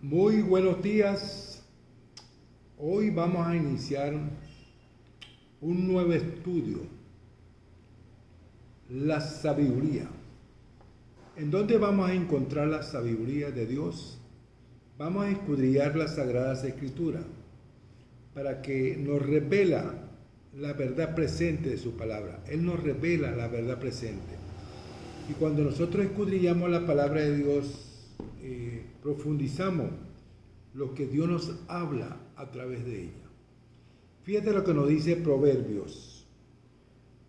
Muy buenos días. Hoy vamos a iniciar un nuevo estudio, la sabiduría. ¿En dónde vamos a encontrar la sabiduría de Dios? Vamos a escudriñar las Sagradas Escrituras para que nos revela la verdad presente de su palabra. Él nos revela la verdad presente. Y cuando nosotros escudriñamos la palabra de Dios, profundizamos lo que Dios nos habla a través de ella. Fíjate lo que nos dice Proverbios.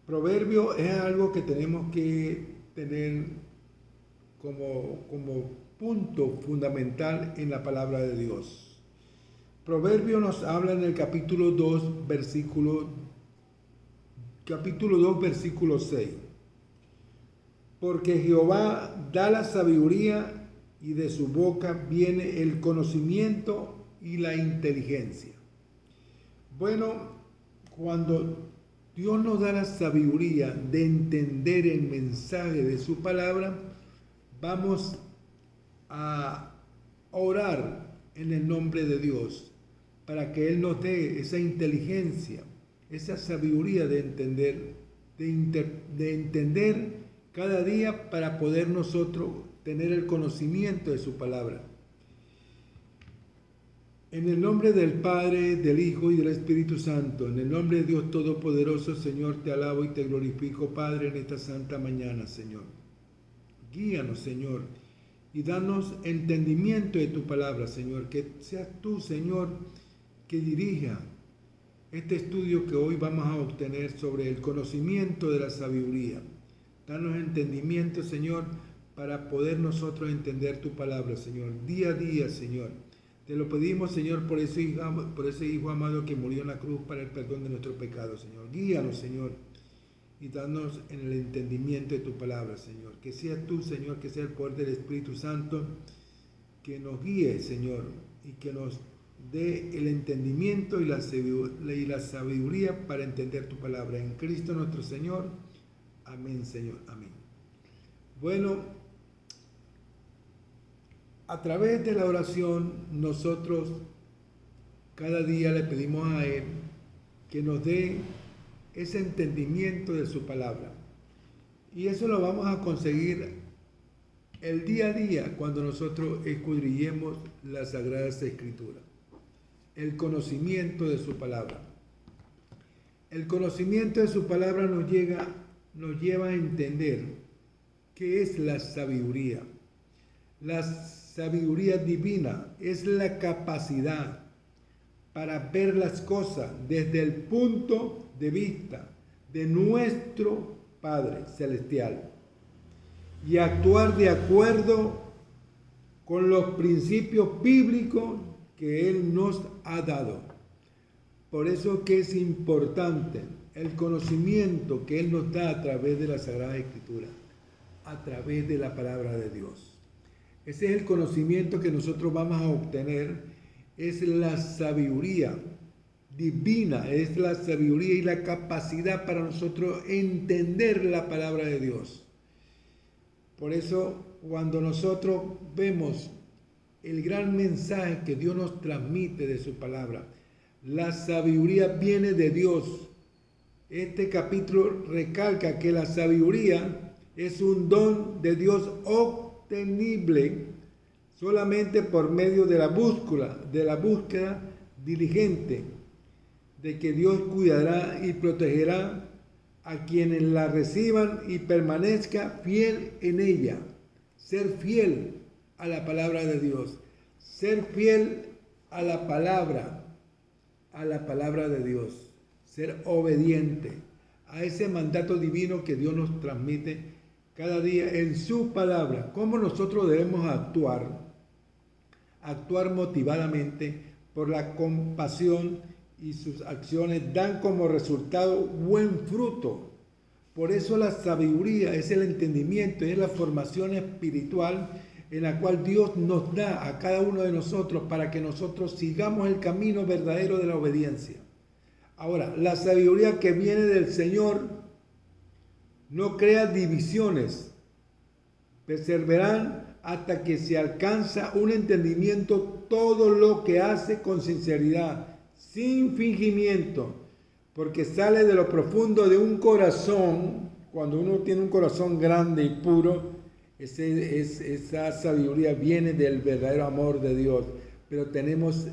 Proverbio es algo que tenemos que tener como punto fundamental en la palabra de Dios. Proverbio nos habla en el capítulo 2, versículo 6. Porque Jehová da la sabiduría y de su boca viene el conocimiento y la inteligencia. Bueno, cuando Dios nos da la sabiduría de entender el mensaje de su palabra, vamos a orar en el nombre de Dios para que Él nos dé esa inteligencia, esa sabiduría de entender cada día para poder nosotros tener el conocimiento de su palabra. En el nombre del Padre, del Hijo y del Espíritu Santo, en el nombre de Dios Todopoderoso, Señor, te alabo y te glorifico, Padre, en esta santa mañana, Señor. Guíanos, Señor, y danos entendimiento de tu palabra, Señor. Que seas tú, Señor, que dirija este estudio que hoy vamos a obtener sobre el conocimiento de la sabiduría. Danos entendimiento, Señor, para poder nosotros entender tu palabra, Señor, día a día, Señor. Te lo pedimos, Señor, por ese Hijo amado que murió en la cruz para el perdón de nuestros pecados, Señor. Guíanos, Señor, y danos en el entendimiento de tu palabra, Señor. Que seas tú, Señor, que sea el poder del Espíritu Santo que nos guíe, Señor, y que nos dé el entendimiento y la sabiduría para entender tu palabra. En Cristo nuestro Señor. Amén, Señor. Amén. Bueno, a través de la oración, nosotros cada día le pedimos a Él que nos dé ese entendimiento de su palabra. Y eso lo vamos a conseguir el día a día cuando nosotros escudriñemos las Sagradas Escrituras. El conocimiento de su palabra. El conocimiento de su palabra nos lleva a entender qué es la sabiduría. La sabiduría divina es la capacidad para ver las cosas desde el punto de vista de nuestro Padre Celestial y actuar de acuerdo con los principios bíblicos que Él nos ha dado. Por eso que es importante el conocimiento que Él nos da a través de la Sagrada Escritura, a través de la palabra de Dios. Ese es el conocimiento que nosotros vamos a obtener, es la sabiduría divina, es la sabiduría y la capacidad para nosotros entender la palabra de Dios. Por eso, cuando nosotros vemos el gran mensaje que Dios nos transmite de su palabra, la sabiduría viene de Dios. Este capítulo recalca que la sabiduría es un don de Dios obtenible solamente por medio de la búsqueda diligente, de que Dios cuidará y protegerá a quienes la reciban y permanezca fiel en ella. Ser fiel a la palabra de Dios, ser fiel a la palabra de Dios, ser obediente a ese mandato divino que Dios nos transmite cada día en su palabra. ¿Cómo nosotros debemos actuar? Actuar motivadamente por la compasión, y sus acciones dan como resultado buen fruto. Por eso la sabiduría es el entendimiento, es la formación espiritual en la cual Dios nos da a cada uno de nosotros para que nosotros sigamos el camino verdadero de la obediencia. Ahora, la sabiduría que viene del Señor no crea divisiones, perseveraban hasta que se alcanza un entendimiento todo lo que hace con sinceridad, sin fingimiento, porque sale de lo profundo de un corazón. Cuando uno tiene un corazón grande y puro, esa sabiduría viene del verdadero amor de Dios, pero tenemos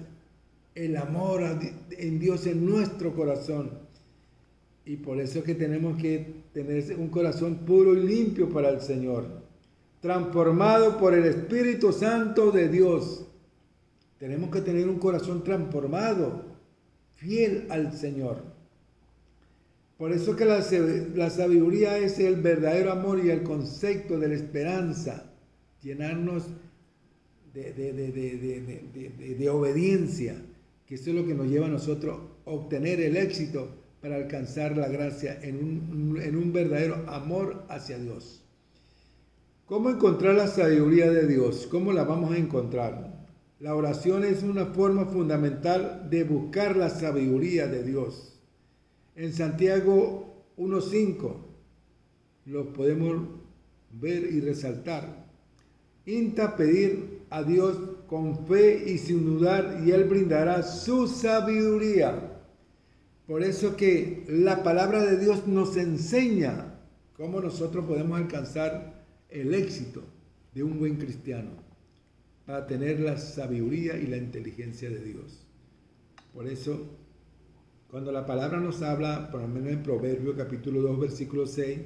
el amor en Dios en nuestro corazón, y por eso es que tenemos que tener un corazón puro y limpio para el Señor, transformado por el Espíritu Santo de Dios. Tenemos que tener un corazón transformado, fiel al Señor. Por eso que la sabiduría es el verdadero amor y el concepto de la esperanza, llenarnos de obediencia, que eso es lo que nos lleva a nosotros a obtener el éxito para alcanzar la gracia en un verdadero amor hacia Dios. ¿Cómo encontrar la sabiduría de Dios? ¿Cómo la vamos a encontrar? La oración es una forma fundamental de buscar la sabiduría de Dios. En Santiago 1:5 lo podemos ver y resaltar. Insta pedir a Dios con fe y sin dudar, y Él brindará su sabiduría. Por eso que la palabra de Dios nos enseña cómo nosotros podemos alcanzar el éxito de un buen cristiano, para tener la sabiduría y la inteligencia de Dios. Por eso, cuando la palabra nos habla, por lo menos en Proverbios capítulo 2, versículo 6,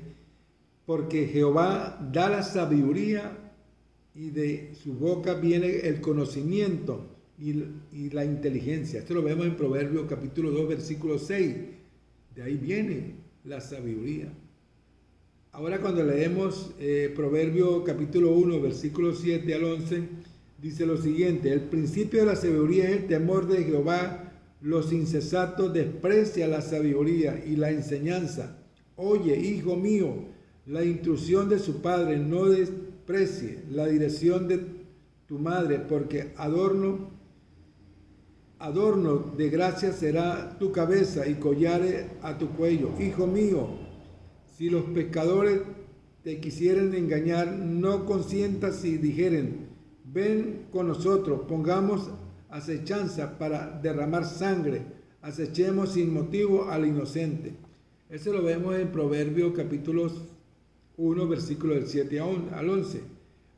porque Jehová da la sabiduría y de su boca viene el conocimiento y la inteligencia. Esto lo vemos en Proverbios capítulo 2, versículo 6. De ahí viene la sabiduría. Ahora cuando leemos Proverbios capítulo 1, versículo 7 al 11, dice lo siguiente: el principio de la sabiduría es el temor de Jehová. Los insensatos desprecian la sabiduría y la enseñanza. Oye, hijo mío, la instrucción de su padre, no desprecie la dirección de tu madre, porque adorno de gracia será tu cabeza y collares a tu cuello. Hijo mío, si los pecadores te quisieren engañar, no consientas si dijeren: ven con nosotros, pongamos acechanza para derramar sangre, acechemos sin motivo al inocente. Eso lo vemos en Proverbios capítulo 1, versículos del 7 al 11.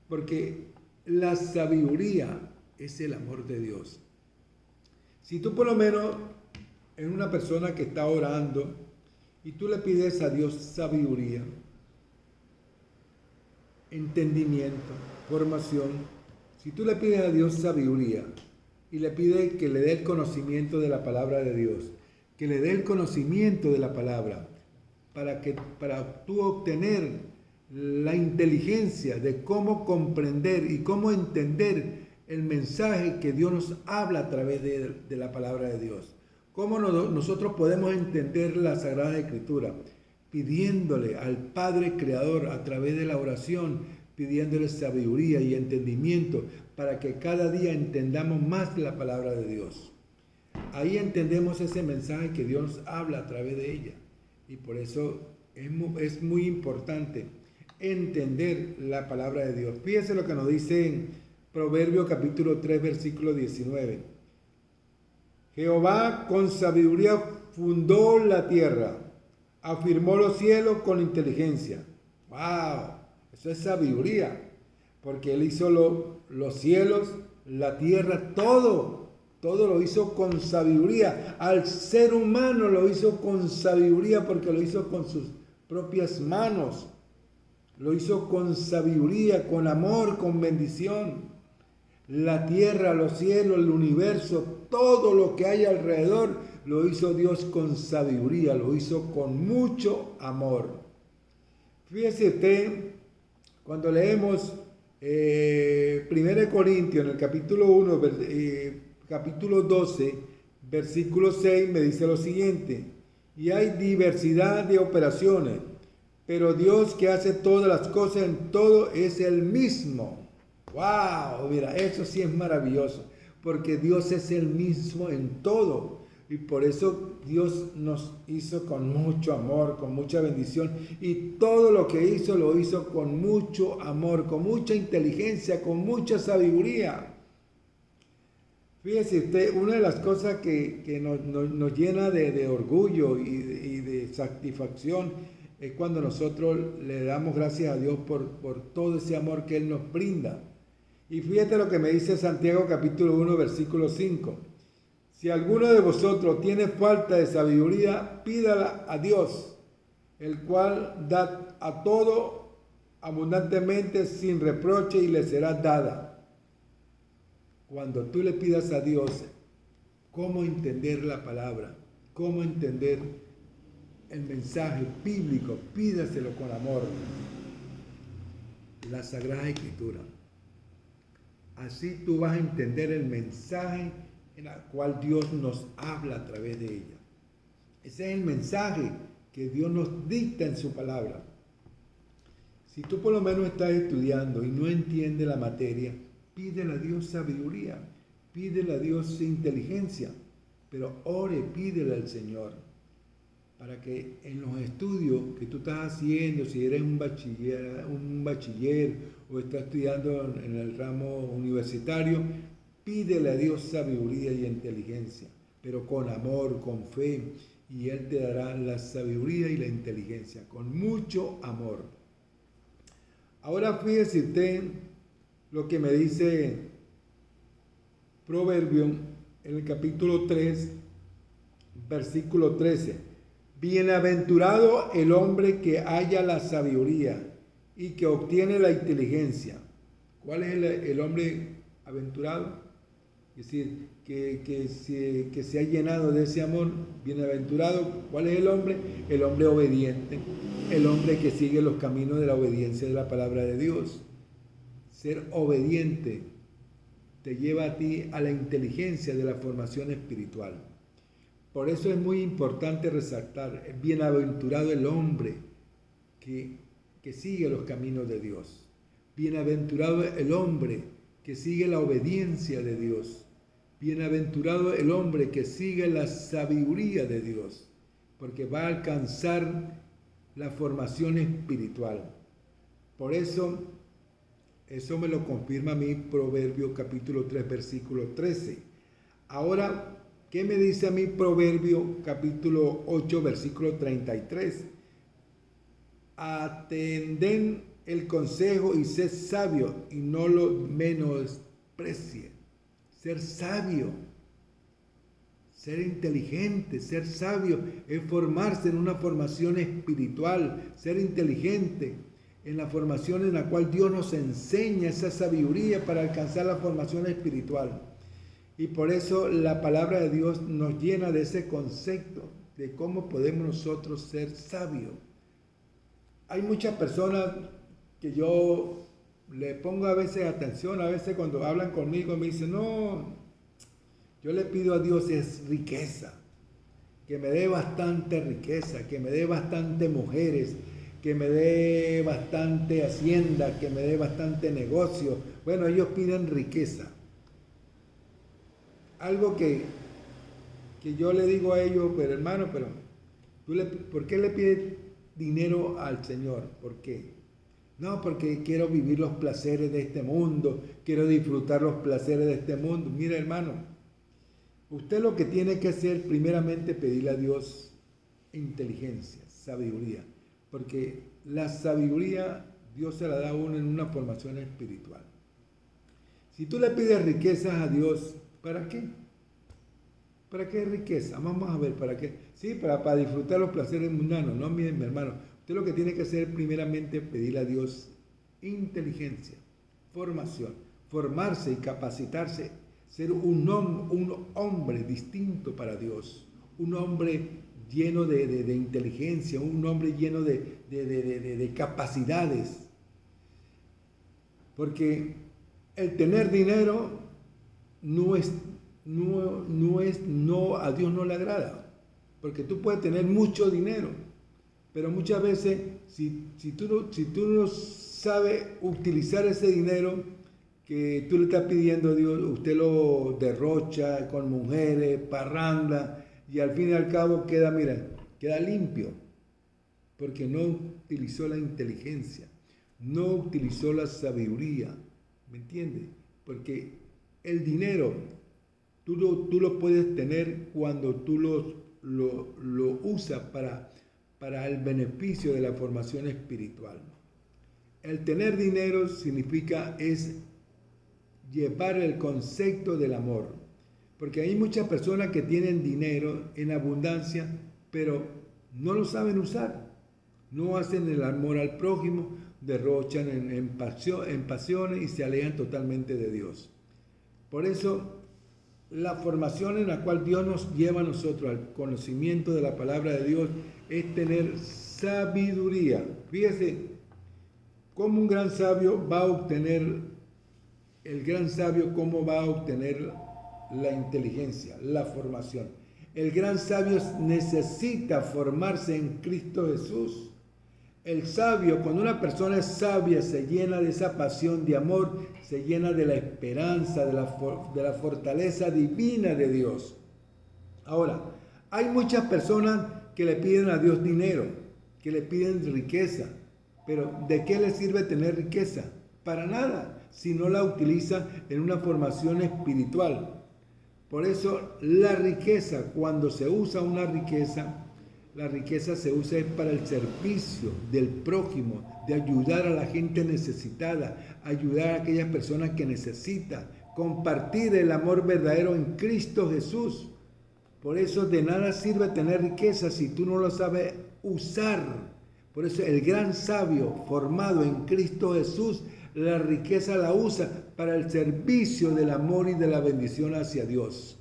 Porque la sabiduría es el amor de Dios. Si tú por lo menos en una persona que está orando y tú le pides a Dios sabiduría, entendimiento, formación, si tú le pides a Dios sabiduría y le pides que le dé el conocimiento de la palabra de Dios, que le dé el conocimiento de la palabra, para tú obtener la inteligencia de cómo comprender y cómo entender el mensaje que Dios nos habla a través de la palabra de Dios. Cómo nosotros podemos entender la Sagrada Escritura, pidiéndole al Padre Creador a través de la oración, pidiéndole sabiduría y entendimiento para que cada día entendamos más la palabra de Dios. Ahí entendemos ese mensaje que Dios nos habla a través de ella. Y por eso es muy importante entender la palabra de Dios. Fíjense lo que nos dice en Proverbios capítulo 3, versículo 19. Jehová con sabiduría fundó la tierra, afirmó los cielos con inteligencia. ¡Wow! Eso es sabiduría, porque Él hizo los cielos, la tierra, todo lo hizo con sabiduría. Al ser humano lo hizo con sabiduría porque lo hizo con sus propias manos. Lo hizo con sabiduría, con amor, con bendición. La tierra, los cielos, el universo, todo lo que hay alrededor, lo hizo Dios con sabiduría, lo hizo con mucho amor. Fíjese usted, cuando leemos 1 Corintios, en el capítulo 1, capítulo 12, versículo 6, me dice lo siguiente: y hay diversidad de operaciones, pero Dios que hace todas las cosas en todo es el mismo. ¡Wow! Mira, eso sí es maravilloso, porque Dios es el mismo en todo. Y por eso Dios nos hizo con mucho amor, con mucha bendición. Y todo lo que hizo, lo hizo con mucho amor, con mucha inteligencia, con mucha sabiduría. Fíjese usted, una de las cosas que nos llena de orgullo y de satisfacción es cuando nosotros le damos gracias a Dios por todo ese amor que Él nos brinda. Y fíjate lo que me dice Santiago capítulo 1, versículo 5. Si alguno de vosotros tiene falta de sabiduría, pídala a Dios, el cual da a todo abundantemente sin reproche y le será dada. Cuando tú le pidas a Dios cómo entender la palabra, cómo entender el mensaje bíblico, pídaselo con amor. La Sagrada Escritura. Así tú vas a entender el mensaje en el cual Dios nos habla a través de ella. Ese es el mensaje que Dios nos dicta en su palabra. Si tú por lo menos estás estudiando y no entiendes la materia, pídele a Dios sabiduría, pídele a Dios inteligencia, pero ore, pídele al Señor, para que en los estudios que tú estás haciendo, si eres un bachiller o estás estudiando en el ramo universitario, pídele a Dios sabiduría y inteligencia, pero con amor, con fe, y Él te dará la sabiduría y la inteligencia, con mucho amor. Ahora fíjese usted lo que me dice Proverbio en el capítulo 3, versículo 13. Bienaventurado el hombre que halla la sabiduría y que obtiene la inteligencia. ¿Cuál es el hombre aventurado? Es decir, que se ha llenado de ese amor. Bienaventurado, ¿cuál es el hombre? El hombre obediente, el hombre que sigue los caminos de la obediencia de la palabra de Dios. Ser obediente te lleva a ti a la inteligencia de la formación espiritual. Por eso es muy importante resaltar, bienaventurado el hombre que sigue los caminos de Dios. Bienaventurado el hombre que sigue la obediencia de Dios. Bienaventurado el hombre que sigue la sabiduría de Dios, porque va a alcanzar la formación espiritual. Por eso me lo confirma a mí Proverbio capítulo 3, versículo 13. Ahora, ¿qué me dice a mí Proverbio capítulo 8, versículo 33? Atenden el consejo y sed sabio y no lo menosprecie. Ser sabio, ser inteligente, ser sabio es formarse en una formación espiritual, ser inteligente en la formación en la cual Dios nos enseña esa sabiduría para alcanzar la formación espiritual. Y por eso la palabra de Dios nos llena de ese concepto de cómo podemos nosotros ser sabios. Hay muchas personas que yo le pongo a veces atención, a veces cuando hablan conmigo me dicen, no, yo le pido a Dios es riqueza, que me dé bastante riqueza, que me dé bastante mujeres, que me dé bastante hacienda, que me dé bastante negocio. Bueno, ellos piden riqueza. Algo que yo le digo a ellos, pero hermano, ¿por qué le pides dinero al Señor? ¿Por qué? No, porque quiero vivir los placeres de este mundo, quiero disfrutar los placeres de este mundo. Mira, hermano, usted lo que tiene que hacer primeramente es pedirle a Dios inteligencia, sabiduría, porque la sabiduría Dios se la da a uno en una formación espiritual. Si tú le pides riquezas a Dios, ¿para qué? ¿Para qué riqueza? Vamos a ver, ¿para qué? Sí, para disfrutar los placeres mundanos. No, miren, mi hermano, usted lo que tiene que hacer primeramente es pedirle a Dios inteligencia, formación, formarse y capacitarse, ser un hombre distinto para Dios, un hombre lleno de inteligencia, un hombre lleno de capacidades. Porque el tener dinero a Dios no le agrada, porque tú puedes tener mucho dinero, pero muchas veces si tú no sabes utilizar ese dinero que tú le estás pidiendo a Dios, usted lo derrocha con mujeres, parranda, y al fin y al cabo queda limpio, porque no utilizó la inteligencia, no utilizó la sabiduría, ¿me entiendes? Porque el dinero tú lo puedes tener cuando tú lo usas para el beneficio de la formación espiritual. El tener dinero es llevar el concepto del amor, porque hay muchas personas que tienen dinero en abundancia, pero no lo saben usar, no hacen el amor al prójimo, derrochan en pasiones y se alejan totalmente de Dios. Por eso, la formación en la cual Dios nos lleva a nosotros al conocimiento de la palabra de Dios es tener sabiduría. Fíjese cómo un gran sabio va a obtener, cómo va a obtener la inteligencia, la formación. El gran sabio necesita formarse en Cristo Jesús. El sabio, cuando una persona es sabia, se llena de esa pasión de amor, se llena de la esperanza, de la fortaleza divina de Dios. Ahora, hay muchas personas que le piden a Dios dinero, que le piden riqueza, pero ¿de qué le sirve tener riqueza? Para nada, si no la utiliza en una formación espiritual. Por eso la riqueza, cuando se usa una riqueza, la riqueza se usa para el servicio del prójimo, de ayudar a la gente necesitada, ayudar a aquellas personas que necesitan, compartir el amor verdadero en Cristo Jesús. Por eso de nada sirve tener riqueza si tú no lo sabes usar. Por eso el gran sabio formado en Cristo Jesús, la riqueza la usa para el servicio del amor y de la bendición hacia Dios.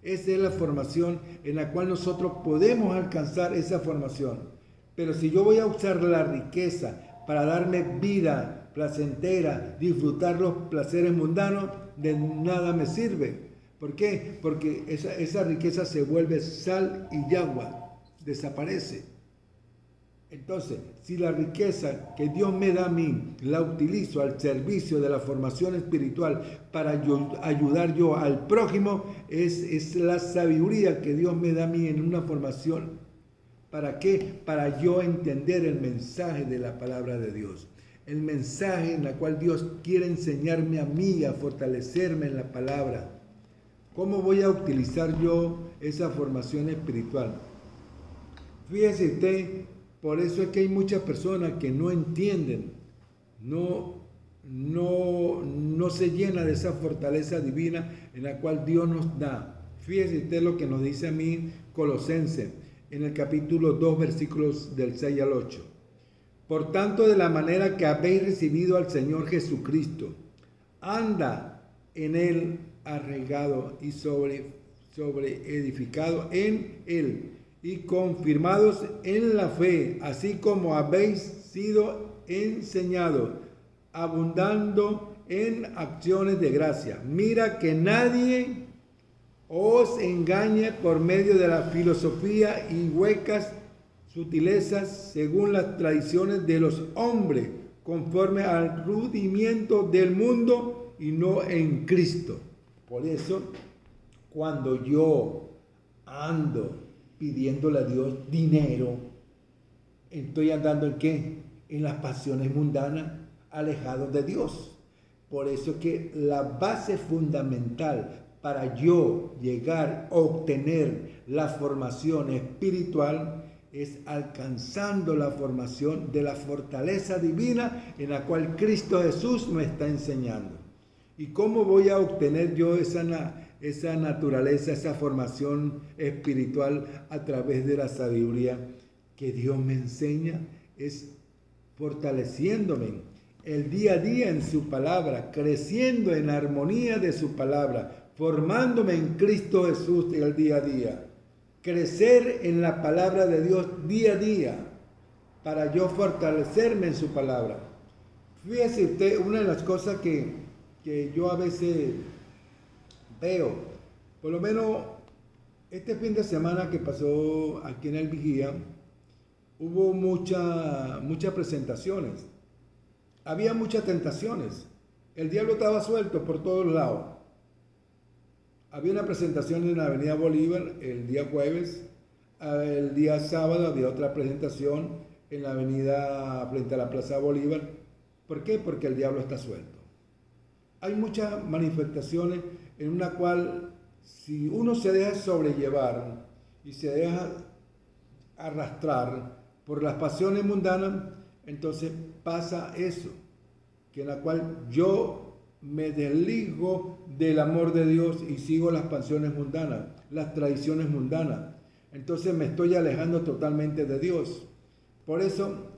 Esa es la formación en la cual nosotros podemos alcanzar esa formación. Pero si yo voy a usar la riqueza para darme vida placentera, disfrutar los placeres mundanos, de nada me sirve. ¿Por qué? Porque esa riqueza se vuelve sal y agua, desaparece. Entonces, si la riqueza que Dios me da a mí la utilizo al servicio de la formación espiritual para ayudar yo al prójimo, es la sabiduría que Dios me da a mí en una formación. ¿Para qué? Para yo entender el mensaje de la palabra de Dios. El mensaje en el cual Dios quiere enseñarme a mí a fortalecerme en la palabra. ¿Cómo voy a utilizar yo esa formación espiritual? Fíjese usted. Por eso es que hay muchas personas que no entienden, no se llena de esa fortaleza divina en la cual Dios nos da. Fíjese usted lo que nos dice a mí Colosenses en el capítulo 2, versículos del 6 al 8. Por tanto, de la manera que habéis recibido al Señor Jesucristo, anda en Él arraigado y sobre edificado en Él, y confirmados en la fe, así como habéis sido enseñados, abundando en acciones de gracia. Mira que nadie os engañe por medio de la filosofía y huecas sutilezas según las tradiciones de los hombres, conforme al rudimiento del mundo y no en Cristo. Por eso, cuando yo ando pidiéndole a Dios dinero, estoy andando ¿en qué? En las pasiones mundanas, alejados de Dios. Por eso que la base fundamental para yo llegar a obtener la formación espiritual es alcanzando la formación de la fortaleza divina en la cual Cristo Jesús me está enseñando. ¿Y cómo voy a obtener yo esa naturaleza, esa formación espiritual a través de la sabiduría que Dios me enseña? Es fortaleciéndome el día a día en su palabra, creciendo en armonía de su palabra, formándome en Cristo Jesús el día a día, crecer en la palabra de Dios día a día para yo fortalecerme en su palabra. Fíjese usted, una de las cosas que yo a veces veo, por lo menos este fin de semana que pasó aquí en el Vigía, hubo muchas presentaciones, había muchas tentaciones, el diablo estaba suelto por todos lados. Había una presentación en la Avenida Bolívar el día jueves, el día sábado había otra presentación en la avenida frente a la Plaza Bolívar. ¿Por qué? Porque el diablo está suelto. Hay muchas manifestaciones en una cual si uno se deja sobrellevar y se deja arrastrar por las pasiones mundanas, entonces pasa eso, que en la cual yo me desligo del amor de Dios y sigo las pasiones mundanas, las tradiciones mundanas. Entonces me estoy alejando totalmente de Dios. Por eso,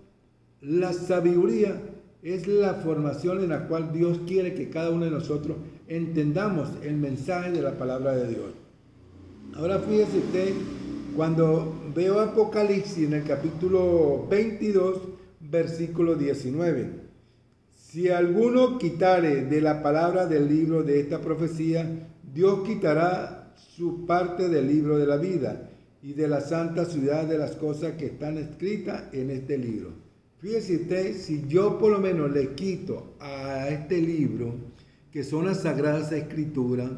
la sabiduría es la formación en la cual Dios quiere que cada uno de nosotros entendamos el mensaje de la palabra de Dios. Ahora fíjese usted, cuando veo Apocalipsis en el capítulo 22, versículo 19. Si alguno quitare de la palabra del libro de esta profecía, Dios quitará su parte del libro de la vida y de la santa ciudad de las cosas que están escritas en este libro. Fíjese usted, si yo por lo menos le quito a este libro, que son las Sagradas Escrituras,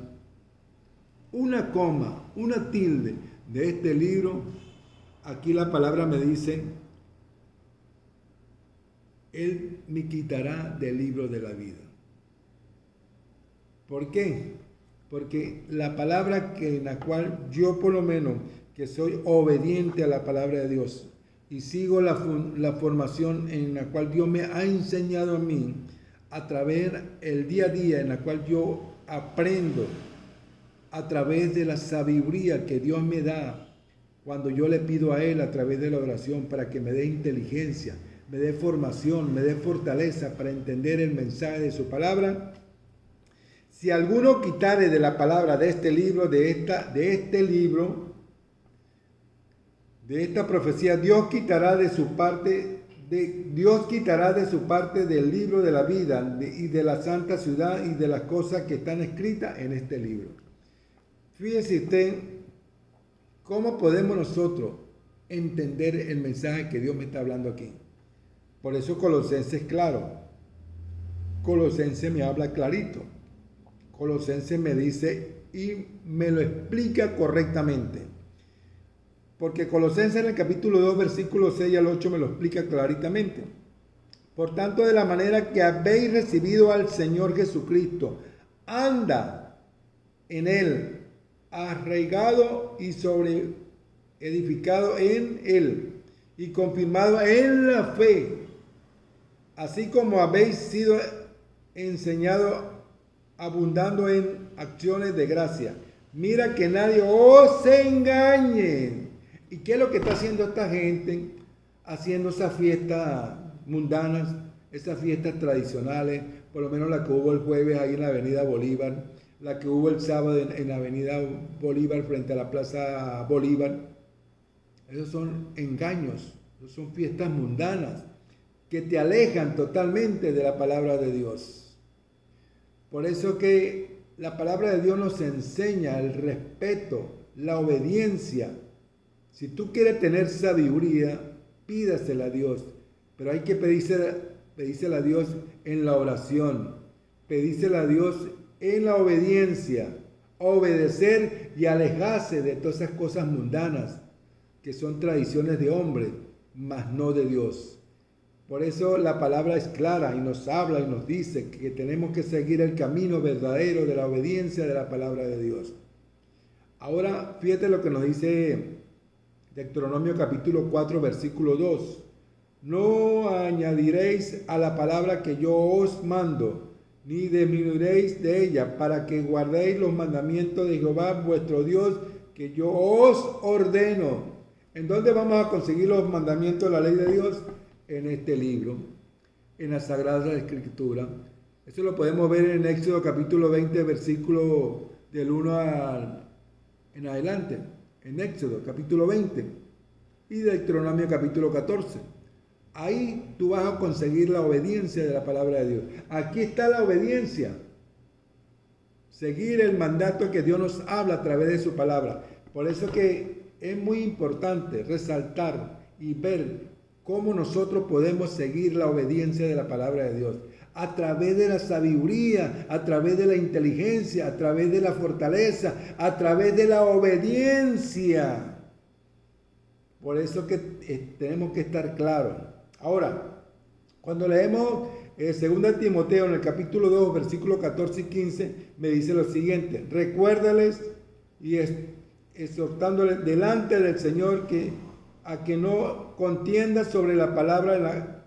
una coma, una tilde de este libro, aquí la palabra me dice, Él me quitará del libro de la vida. ¿Por qué? Porque la palabra en la cual yo por lo menos, que soy obediente a la palabra de Dios y sigo la formación en la cual Dios me ha enseñado a mí, a través del día a día en la cual yo aprendo, a través de la sabiduría que Dios me da, cuando yo le pido a Él a través de la oración para que me dé inteligencia, me dé formación, me dé fortaleza para entender el mensaje de su palabra. Si alguno quitare de la palabra de este libro, de esta profecía, Dios quitará de su parte del libro de la vida y de la santa ciudad y de las cosas que están escritas en este libro. Fíjese usted cómo podemos nosotros entender el mensaje que Dios me está hablando aquí. Por eso Colosenses, claro, Colosenses me habla clarito. Colosenses me dice y me lo explica correctamente. Porque Colosenses en el capítulo 2, versículos 6 al 8 me lo explica claritamente. Por tanto, de la manera que habéis recibido al Señor Jesucristo, anda en Él, arraigado y sobre edificado en Él y confirmado en la fe, así como habéis sido enseñado, abundando en acciones de gracia. Mira que nadie os engañe. ¿Y qué es lo que está haciendo esta gente? Haciendo esas fiestas mundanas, esas fiestas tradicionales, por lo menos la que hubo el jueves ahí en la Avenida Bolívar, la que hubo el sábado en la Avenida Bolívar frente a la Plaza Bolívar. Esos son engaños, esos son fiestas mundanas que te alejan totalmente de la palabra de Dios. Por eso que la palabra de Dios nos enseña el respeto, la obediencia. Si tú quieres tener sabiduría, pídasela a Dios, pero hay que pedírsela a Dios en la oración, pedírsela a Dios en la obediencia, obedecer y alejarse de todas esas cosas mundanas que son tradiciones de hombre, mas no de Dios. Por eso la palabra es clara y nos habla y nos dice que tenemos que seguir el camino verdadero de la obediencia de la palabra de Dios. Ahora, fíjate lo que nos dice Deuteronomio capítulo 4, versículo 2. No añadiréis a la palabra que yo os mando, ni disminuiréis de ella, para que guardéis los mandamientos de Jehová vuestro Dios, que yo os ordeno. ¿En dónde vamos a conseguir los mandamientos de la ley de Dios? En este libro, en la Sagrada Escritura. Eso lo podemos ver en Éxodo capítulo 20, versículo del 1 en adelante. En Éxodo capítulo 20 y Deuteronomio capítulo 14. Ahí tú vas a conseguir la obediencia de la palabra de Dios. Aquí está la obediencia. Seguir el mandato que Dios nos habla a través de su palabra. Por eso que es muy importante resaltar y ver cómo nosotros podemos seguir la obediencia de la palabra de Dios. a través de la sabiduría, a través de la inteligencia, a través de la fortaleza, a través de la obediencia. Por eso que tenemos que estar claros. Ahora, cuando leemos 2 Timoteo en el capítulo 2, versículos 14 y 15, me dice lo siguiente: recuérdales y exhortándoles delante del Señor a que no contiendas sobre la palabra,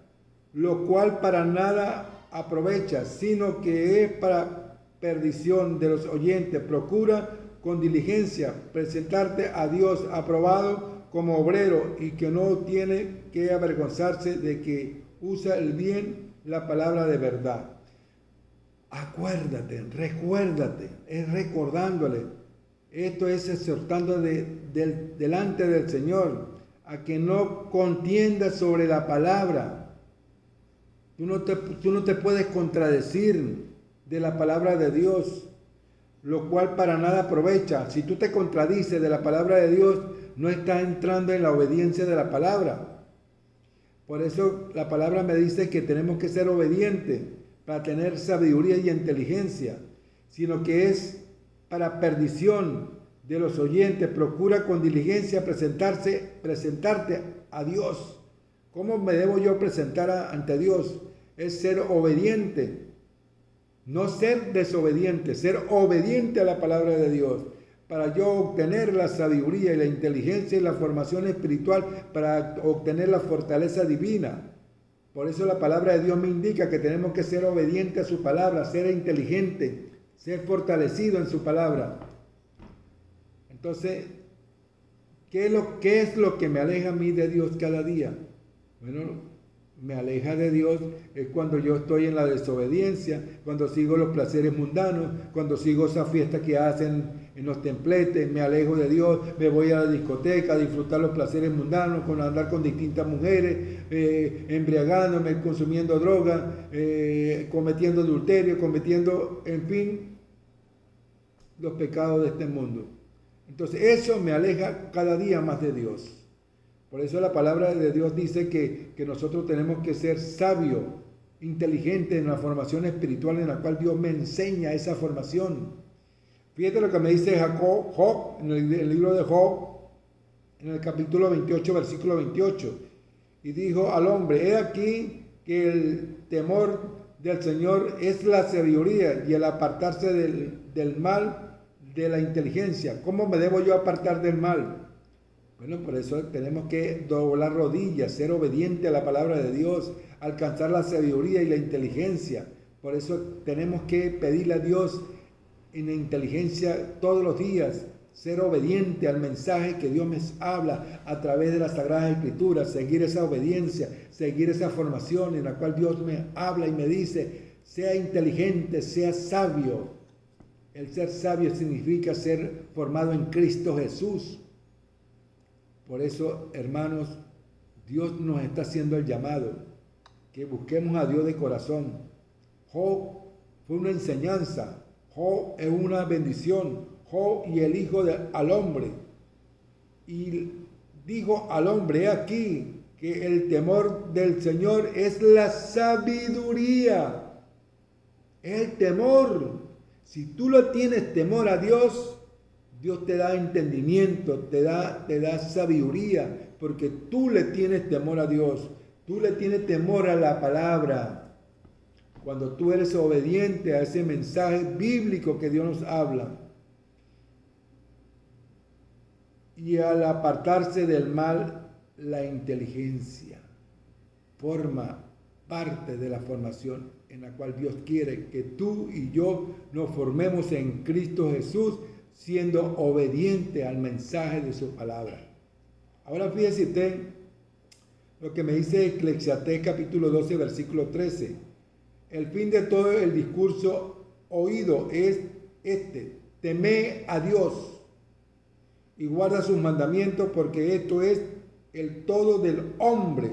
lo cual para nada aprovecha, sino que es para perdición de los oyentes. Procura con diligencia presentarte a Dios aprobado como obrero y que no tiene que avergonzarse, de que usa el bien la palabra de verdad. Acuérdate, recuérdate, es recordándole. Esto es exhortando delante del Señor a que no contiendas sobre la palabra. Tú no te puedes contradecir de la palabra de Dios, lo cual para nada aprovecha. Si tú te contradices de la palabra de Dios, no estás entrando en la obediencia de la palabra. Por eso la palabra me dice que tenemos que ser obedientes para tener sabiduría y inteligencia, sino que es para perdición de los oyentes. Procura con diligencia presentarte a Dios. ¿Cómo me debo yo presentar ante Dios? Es ser obediente, no ser desobediente, ser obediente a la palabra de Dios, para yo obtener la sabiduría y la inteligencia y la formación espiritual, para obtener la fortaleza divina. Por eso la palabra de Dios me indica que tenemos que ser obedientes a su palabra, ser inteligente, ser fortalecido en su palabra. Entonces, ¿qué es lo que me aleja a mí de Dios cada día? Bueno, me aleja de Dios es cuando yo estoy en la desobediencia, cuando sigo los placeres mundanos, cuando sigo esa fiesta que hacen en los templetes. Me alejo de Dios, me voy a la discoteca a disfrutar los placeres mundanos, con andar con distintas mujeres, embriagándome, consumiendo droga, cometiendo adulterio, cometiendo, en fin, los pecados de este mundo. Entonces eso me aleja cada día más de Dios. Por eso la palabra de Dios dice que nosotros tenemos que ser sabios, inteligentes en la formación espiritual en la cual Dios me enseña esa formación. Fíjate lo que me dice Job en el libro de Job, en el capítulo 28, versículo 28. Y dijo al hombre: he aquí que el temor del Señor es la sabiduría, y el apartarse del mal de la inteligencia. ¿Cómo me debo yo apartar del mal? Bueno, por eso tenemos que doblar rodillas, ser obediente a la palabra de Dios, alcanzar la sabiduría y la inteligencia. Por eso tenemos que pedirle a Dios en la inteligencia todos los días, ser obediente al mensaje que Dios me habla a través de las Sagradas Escrituras, seguir esa obediencia, seguir esa formación en la cual Dios me habla y me dice: sea inteligente, sea sabio. El ser sabio significa ser formado en Cristo Jesús. Por eso, hermanos, Dios nos está haciendo el llamado, que busquemos a Dios de corazón. Job fue una enseñanza, Job es una bendición, Job y el hijo al hombre. Y dijo al hombre: he aquí que el temor del Señor es la sabiduría. Es el temor. Si tú le tienes temor a Dios, Dios te da entendimiento, te da sabiduría, porque tú le tienes temor a Dios, tú le tienes temor a la palabra. Cuando tú eres obediente a ese mensaje bíblico que Dios nos habla, y al apartarse del mal, la inteligencia forma parte de la formación en la cual Dios quiere que tú y yo nos formemos en Cristo Jesús, siendo obediente al mensaje de su palabra. Ahora fíjese usted lo que me dice Eclesiastés capítulo 12, versículo 13. El fin de todo el discurso oído es teme a Dios y guarda sus mandamientos, porque esto es el todo del hombre.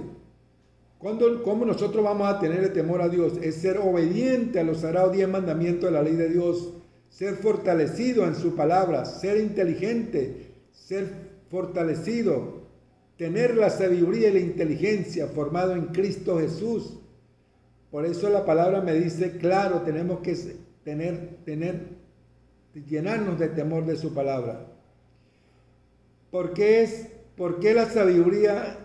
¿Cómo nosotros vamos a tener el temor a Dios? Es ser obediente a los sagrados 10 mandamientos de la ley de Dios, ser fortalecido en su palabra, ser inteligente, ser fortalecido, tener la sabiduría y la inteligencia formado en Cristo Jesús, Por eso la palabra me dice, claro, tenemos que llenarnos de temor de su palabra. ¿Por qué la sabiduría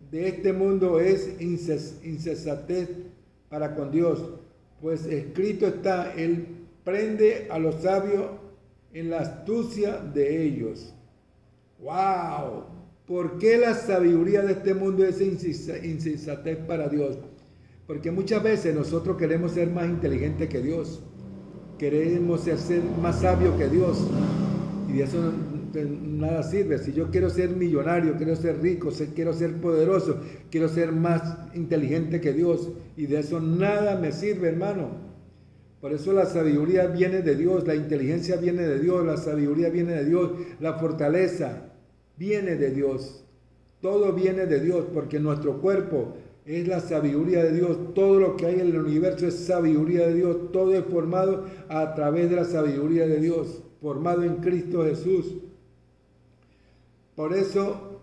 de este mundo es insensatez para con Dios? Pues escrito está, Él prende a los sabios en la astucia de ellos. ¡Wow! ¿Por qué la sabiduría de este mundo es insensatez para Dios? Porque muchas veces nosotros queremos ser más inteligentes que Dios. Queremos ser más sabios que Dios. Y de eso nada sirve. Si yo quiero ser millonario, quiero ser rico, quiero ser poderoso, quiero ser más inteligente que Dios. Y de eso nada me sirve, hermano. Por eso la sabiduría viene de Dios, la inteligencia viene de Dios, la sabiduría viene de Dios, la fortaleza viene de Dios. Todo viene de Dios, porque nuestro cuerpo es la sabiduría de Dios. Todo lo que hay en el universo es sabiduría de Dios. Todo es formado a través de la sabiduría de Dios, formado en Cristo Jesús. Por eso,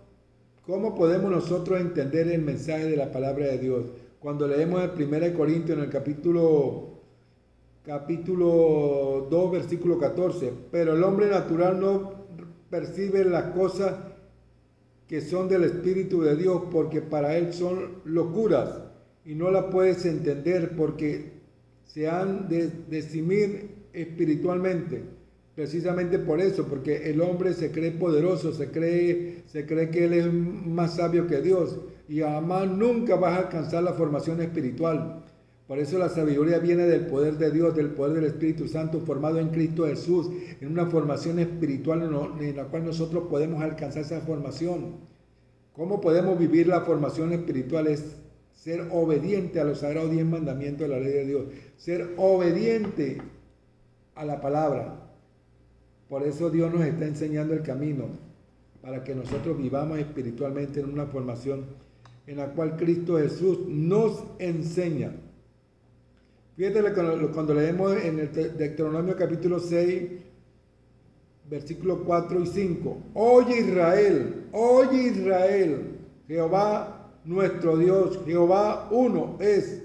¿cómo podemos nosotros entender el mensaje de la palabra de Dios? Cuando leemos en 1 Corintios, en el capítulo 2, versículo 14, pero el hombre natural no percibe las cosas que son del Espíritu de Dios, porque para él son locuras, y no las puedes entender porque se han de discernir espiritualmente. Precisamente por eso, porque el hombre se cree poderoso, se cree que él es más sabio que Dios, y jamás nunca vas a alcanzar la formación espiritual. Por eso la sabiduría viene del poder de Dios, del poder del Espíritu Santo formado en Cristo Jesús, en una formación espiritual en la cual nosotros podemos alcanzar esa formación. ¿Cómo podemos vivir la formación espiritual? Es ser obediente a los sagrados 10 mandamientos de la ley de Dios, ser obediente a la palabra. Por eso Dios nos está enseñando el camino, para que nosotros vivamos espiritualmente en una formación en la cual Cristo Jesús nos enseña. Fíjate cuando leemos en el Deuteronomio capítulo 6, versículos 4 y 5. Oye Israel, Jehová nuestro Dios, Jehová uno es.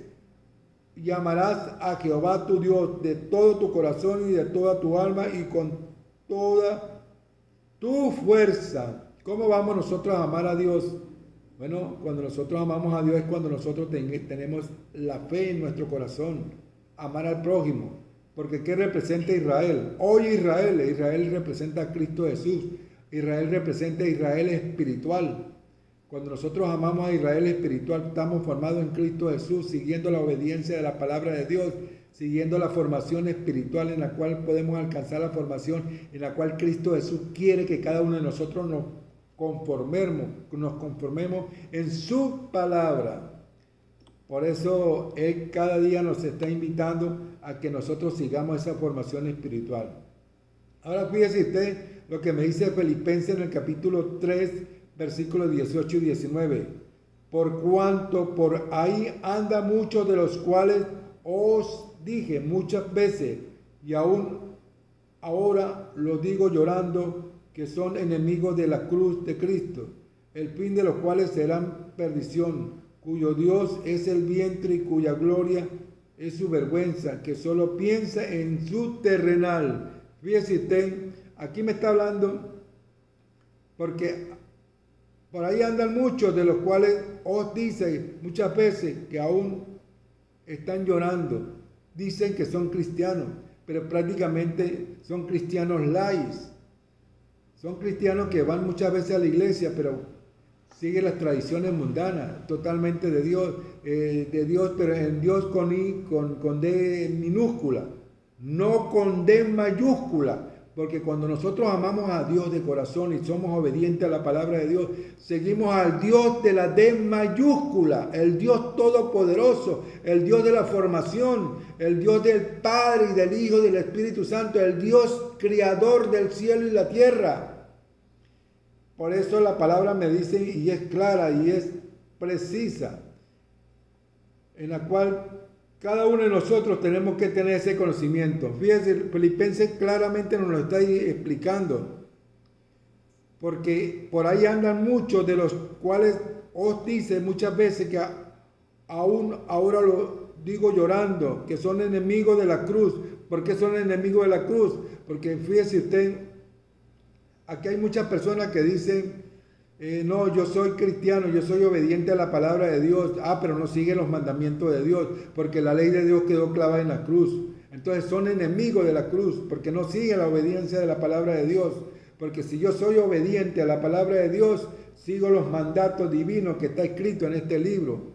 Y amarás a Jehová tu Dios de todo tu corazón y de toda tu alma y con toda tu fuerza. ¿Cómo vamos nosotros a amar a Dios? Bueno, cuando nosotros amamos a Dios es cuando nosotros tenemos la fe en nuestro corazón. Amar al prójimo. Porque ¿qué representa Israel? Hoy Israel representa a Cristo Jesús. Israel representa a Israel espiritual. Cuando nosotros amamos a Israel espiritual, estamos formados en Cristo Jesús, siguiendo la obediencia de la palabra de Dios, siguiendo la formación espiritual en la cual podemos alcanzar la formación, en la cual Cristo Jesús quiere que cada uno de nosotros nos conformemos en su palabra. Por eso Él cada día nos está invitando a que nosotros sigamos esa formación espiritual. Ahora fíjese usted lo que me dice Filipenses en el capítulo 3, versículos 18 y 19. Por cuanto por ahí andan muchos de los cuales os dije muchas veces, y aún ahora lo digo llorando, que son enemigos de la cruz de Cristo, el fin de los cuales serán perdición, cuyo Dios es el vientre y cuya gloria es su vergüenza, que solo piensa en su terrenal. Fíjese usted, aquí me está hablando, porque por ahí andan muchos de los cuales os dicen muchas veces que aún están llorando. Dicen que son cristianos, pero prácticamente son cristianos laios. Son cristianos que van muchas veces a la iglesia, pero siguen las tradiciones mundanas, totalmente de Dios, pero en Dios con D minúscula, no con D mayúscula. Porque cuando nosotros amamos a Dios de corazón y somos obedientes a la palabra de Dios, seguimos al Dios de la D mayúscula, el Dios todopoderoso, el Dios de la formación, el Dios del Padre y del Hijo y del Espíritu Santo, el Dios creador del cielo y la tierra. Por eso la palabra me dice, y es clara y es precisa, en la cual cada uno de nosotros tenemos que tener ese conocimiento. Fíjense, Filipenses claramente nos lo está explicando. Porque por ahí andan muchos de los cuales os dice muchas veces que aún ahora lo digo llorando, que son enemigos de la cruz. ¿Por qué son enemigos de la cruz? Porque fíjese usted, aquí hay muchas personas que dicen, no, yo soy cristiano, yo soy obediente a la palabra de Dios. Pero no siguen los mandamientos de Dios, porque la ley de Dios quedó clavada en la cruz. Entonces son enemigos de la cruz, porque no siguen la obediencia de la palabra de Dios. Porque si yo soy obediente a la palabra de Dios, sigo los mandatos divinos que está escrito en este libro.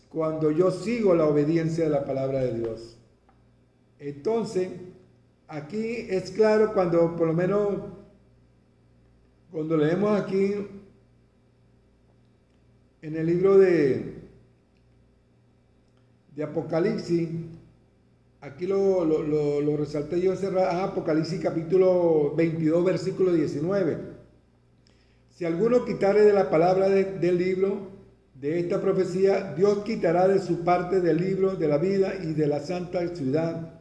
Cuando yo sigo la obediencia de la palabra de Dios. Entonces, aquí es claro cuando, por lo menos, cuando leemos aquí en el libro de Apocalipsis, aquí lo resalté yo, Apocalipsis capítulo 22, versículo 19. Si alguno quitare de la palabra del libro de esta profecía, Dios quitará de su parte del libro de la vida y de la santa ciudad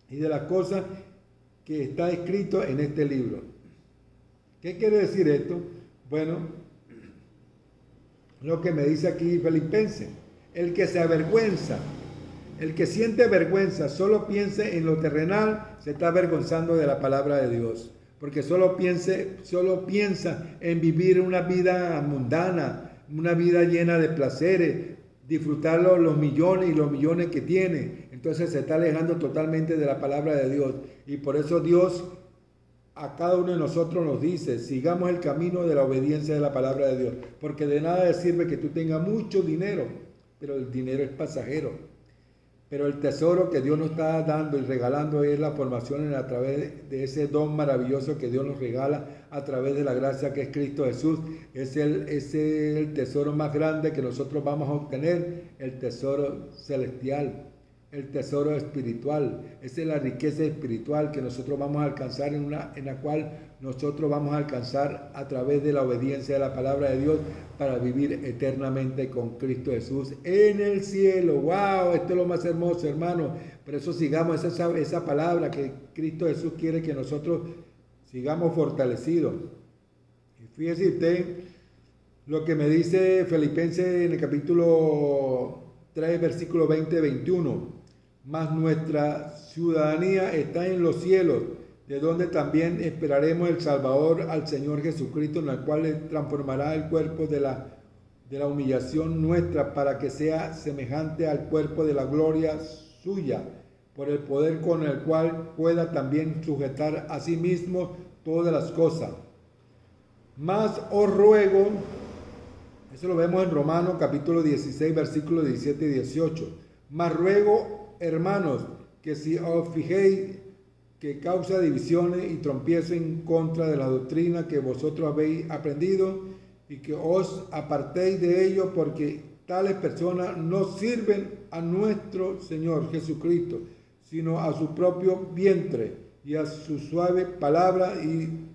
y de las cosas que está escrito en este libro. ¿Qué quiere decir esto? Bueno, lo que me dice aquí Filipenses, el que se avergüenza, el que siente vergüenza, solo piense en lo terrenal, se está avergonzando de la palabra de Dios. Porque solo piensa en vivir una vida mundana, una vida llena de placeres, disfrutar los millones y los millones que tiene. Entonces se está alejando totalmente de la palabra de Dios. Y por eso Dios a cada uno de nosotros nos dice, sigamos el camino de la obediencia de la palabra de Dios. Porque de nada sirve que tú tengas mucho dinero, pero el dinero es pasajero. Pero el tesoro que Dios nos está dando y regalando es la formación a través de ese don maravilloso que Dios nos regala a través de la gracia que es Cristo Jesús. Es el tesoro más grande que nosotros vamos a obtener, el tesoro celestial, el tesoro espiritual. Esa es la riqueza espiritual que nosotros vamos a alcanzar en la cual nosotros vamos a alcanzar a través de la obediencia de la palabra de Dios para vivir eternamente con Cristo Jesús en el cielo. ¡Wow! Esto es lo más hermoso, hermano. Por eso sigamos esa palabra que Cristo Jesús quiere que nosotros sigamos fortalecidos. Y fíjese usted lo que me dice Filipenses en el capítulo 3, versículo 20-21. Mas nuestra ciudadanía está en los cielos, de donde también esperaremos el Salvador, al Señor Jesucristo, en el cual transformará el cuerpo de la humillación nuestra para que sea semejante al cuerpo de la gloria suya, por el poder con el cual pueda también sujetar a sí mismo todas las cosas. Mas os ruego, eso lo vemos en Romanos capítulo 16, versículos 17 y 18, mas ruego, hermanos, que si os fijéis que causa divisiones y trompiezo en contra de la doctrina que vosotros habéis aprendido y que os apartéis de ello, porque tales personas no sirven a nuestro Señor Jesucristo, sino a su propio vientre y a su suave palabra y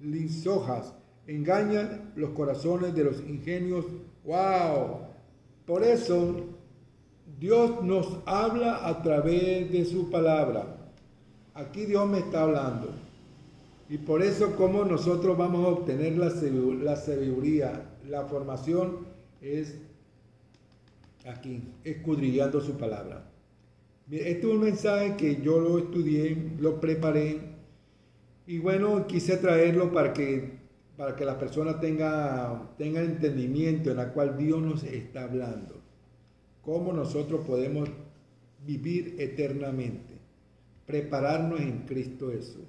lisonjas. Engañan los corazones de los ingenios. ¡Wow! Por eso Dios nos habla a través de su palabra. Aquí Dios me está hablando. Y por eso, como nosotros vamos a obtener la sabiduría, la formación, es aquí, escudriñando su palabra. Este es un mensaje que yo lo estudié, lo preparé, y bueno, quise traerlo para que las personas tengan entendimiento en la cual Dios nos está hablando. Cómo nosotros podemos vivir eternamente, prepararnos en Cristo Jesús.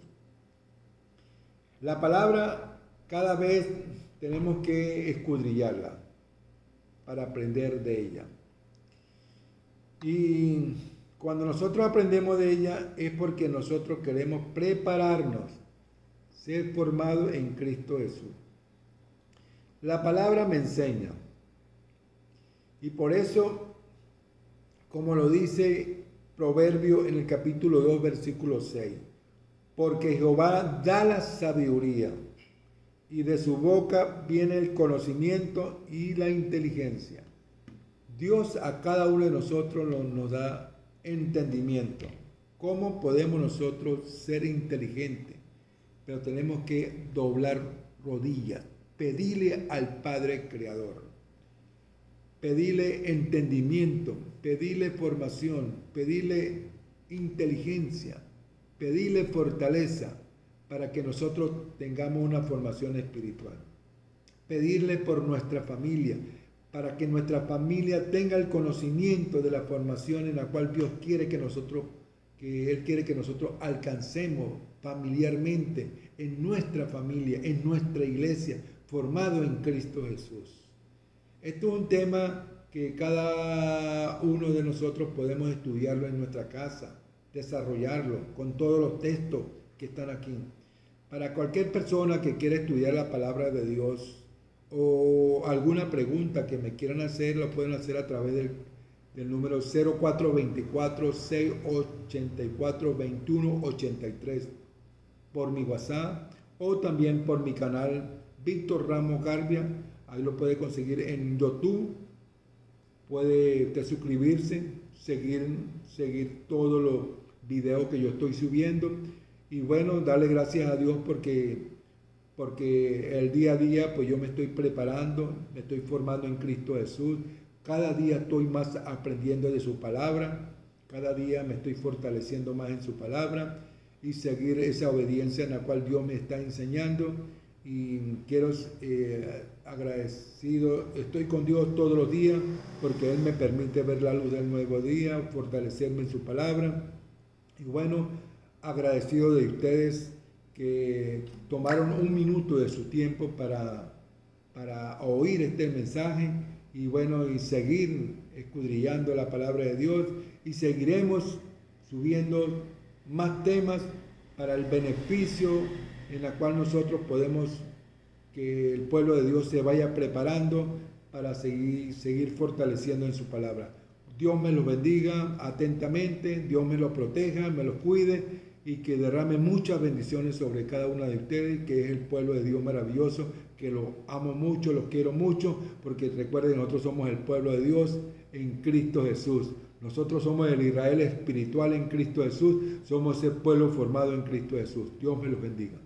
La palabra cada vez tenemos que escudriñarla para aprender de ella. Y cuando nosotros aprendemos de ella es porque nosotros queremos prepararnos, ser formados en Cristo Jesús. La palabra me enseña. Y por eso, como lo dice Proverbio en el capítulo 2, versículo 6, porque Jehová da la sabiduría, y de su boca viene el conocimiento y la inteligencia. Dios a cada uno de nosotros nos da entendimiento. ¿Cómo podemos nosotros ser inteligentes? Pero tenemos que doblar rodillas, pedirle al Padre Creador, pedirle entendimiento, pedirle formación, pedirle inteligencia, pedirle fortaleza para que nosotros tengamos una formación espiritual. Pedirle por nuestra familia, para que nuestra familia tenga el conocimiento de la formación en la cual Dios quiere que Él quiere que nosotros alcancemos familiarmente, en nuestra familia, en nuestra iglesia, formado en Cristo Jesús. Esto es un tema que cada uno de nosotros podemos estudiarlo en nuestra casa, desarrollarlo con todos los textos que están aquí. Para cualquier persona que quiera estudiar la palabra de Dios o alguna pregunta que me quieran hacer, lo pueden hacer a través del número 0424-684-2183 por mi WhatsApp o también por mi canal Víctor Ramos Garbia. Ahí lo puede conseguir en YouTube. Puede suscribirse, seguir todos los videos que yo estoy subiendo. Y bueno, darle gracias a Dios porque el día a día pues yo me estoy preparando, me estoy formando en Cristo Jesús. Cada día estoy más aprendiendo de su palabra. Cada día me estoy fortaleciendo más en su palabra y seguir esa obediencia en la cual Dios me está enseñando. Y quiero agradecido, estoy con Dios todos los días porque Él me permite ver la luz del nuevo día, fortalecerme en su palabra. Y bueno, agradecido de ustedes que tomaron un minuto de su tiempo para oír este mensaje y bueno, y seguir escudriñando la palabra de Dios, y seguiremos subiendo más temas para el beneficio en la cual nosotros podemos, que el pueblo de Dios se vaya preparando para seguir fortaleciendo en su palabra. Dios me los bendiga atentamente, Dios me los proteja, me los cuide y que derrame muchas bendiciones sobre cada una de ustedes, que es el pueblo de Dios maravilloso, que los amo mucho, los quiero mucho, porque recuerden, nosotros somos el pueblo de Dios en Cristo Jesús. Nosotros somos el Israel espiritual en Cristo Jesús, somos el pueblo formado en Cristo Jesús. Dios me los bendiga.